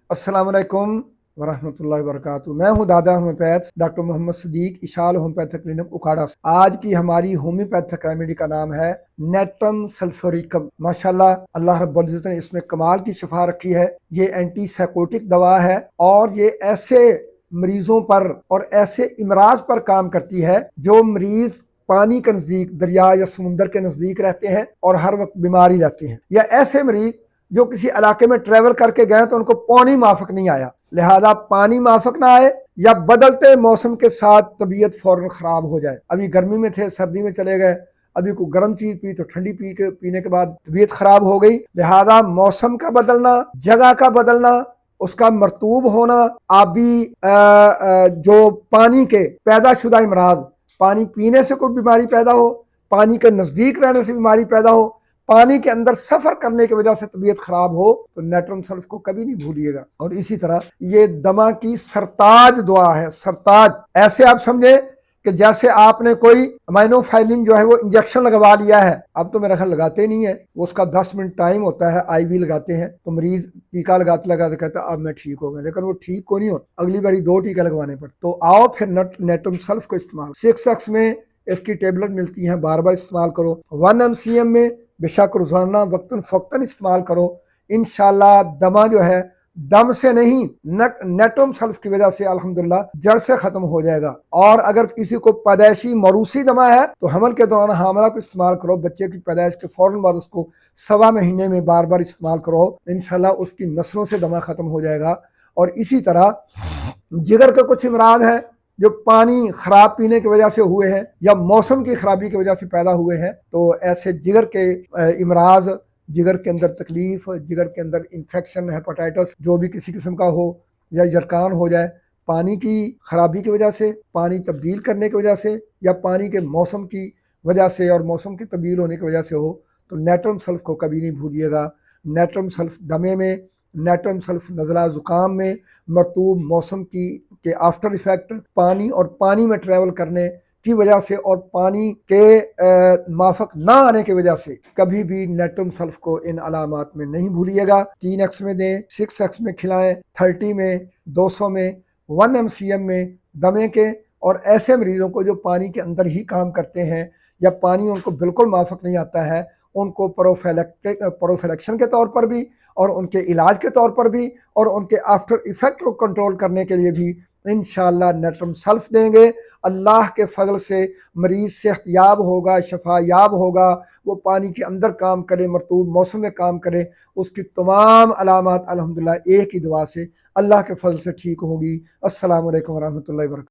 अस्सलाम वालेकुम वरहमतुल्लाहि वबरकातुहू। मैं हूँ दादा होम्योपैथ डॉक्टर मोहम्मद सदीक इशाल होम्योपैथिक क्लिनिक उकाड़ा से। आज की हमारी होम्योपैथिक रेमेडी का नाम है नेट्रम सल्फोरिकम। माशाल्लाह अल्लाह रब्बुल इज्जत ने इसमें कमाल की शफा रखी है। ये एंटी साइकोटिक दवा है और ये ऐसे मरीजों पर और ऐसे इमराज पर काम करती है जो मरीज पानी के नज़दीक, दरिया या समुंदर के नज़दीक रहते हैं और हर वक्त बीमारी रहते हैं, या ऐसे मरीज जो किसी इलाके में ट्रेवल करके गए तो उनको पानी माफक नहीं आया, लिहाजा पानी माफक ना आए या बदलते मौसम के साथ तबीयत फौरन खराब हो जाए। अभी गर्मी में थे, सर्दी में चले गए, अभी कोई गर्म चीज पी तो ठंडी पीने के बाद तबीयत खराब हो गई। लिहाजा मौसम का बदलना, जगह का बदलना, उसका मरतूब होना, आबी जो पानी के पैदाशुदा इमराज, पानी पीने से कोई बीमारी पैदा हो, पानी के नजदीक रहने से बीमारी पैदा हो, पानी के अंदर सफर करने की वजह से तबीयत खराब हो, तो नेट्रम सल्फ को कभी नहीं भूलिएगा। और इसी तरह ये दमा की सरताज दुआ है। सरताज ऐसे आप समझे कि जैसे आपने कोई अमाइनोफाइलिन जो है वो इंजेक्शन लगवा लिया है। अब तो मेरा ख्याल लगाते नहीं है, उसका 10 मिनट टाइम होता है, आईवी लगाते हैं तो मरीज टीका लगाते लगाते कहता है अब मैं ठीक हो गया, लेकिन वो ठीक को नहीं होता, अगली बारी 2 टीका लगवाने पर। तो आओ फिर नेट्रम सल्फ को इस्तेमाल, 6x में इसकी टेबलेट मिलती हैं, बार बार इस्तेमाल करो। 1 mcm में बेशक रोजाना वक्तन फ़ौक्तन इस्तेमाल करो। इंशाल्लाह दमा जो है दम से नहीं, नेट्रम सल्फ की वजह से अल्हम्दुलिल्लाह जड़ से खत्म हो जाएगा। और अगर किसी को पैदाइशी मरूसी दमा है तो हमल के दौरान हामला को इस्तेमाल करो, बच्चे की पैदाइश के फौरन बाद उसको 1.25 महीने में बार बार इस्तेमाल करो, इंशाल्लाह उसकी नस्लों से दमा खत्म हो जाएगा। और इसी तरह जिगर के कुछ इमराज है जो पानी खराब पीने की वजह से हुए हैं या मौसम की खराबी की वजह से पैदा हुए हैं, तो ऐसे जिगर के इमराज, जिगर के अंदर तकलीफ, जिगर के अंदर इन्फेक्शन, हेपेटाइटिस जो भी किसी किस्म का हो, या जरकान हो जाए पानी की खराबी की वजह से, पानी तब्दील करने की वजह से, या पानी के मौसम की वजह से और मौसम की तब्दील होने की वजह से हो, तो नेट्रम सल्फ को कभी नहीं भूलिएगा। नेट्रम सल्फ दमे में, नेट्रम सल्फ नज़ला ज़ुकाम में, मरतूब मौसम की के आफ्टर इफेक्ट, पानी और पानी में ट्रैवल करने की वजह से और पानी के माफक ना आने की वजह से कभी भी नेट्रम सल्फ को इन अलामात में नहीं भूलिएगा। 3x में दें, 6x में खिलाएं, 30 में, 200 में, 1 mcm में दमे के। और ऐसे मरीजों को जो पानी के अंदर ही काम करते हैं या पानी उनको बिल्कुल माफक नहीं आता है, उनको प्रोफिलेक्शन के तौर पर भी और उनके इलाज के तौर पर भी और उनके आफ्टर इफेक्ट को कंट्रोल करने के लिए भी इंशाअल्लाह नेट्रम सल्फ देंगे। अल्लाह के फजल से मरीज सेहतयाब होगा, शफायाब होगा, वो पानी के अंदर काम करे, मरतूब मौसम में काम करे, उसकी तमाम अलामात अल्हम्दुलिल्लाह एक ही दुआ से अल्लाह के फजल से ठीक होगी। अस्सलामु अलैकुम वरहमतुल्लाहि वबरकातुहू।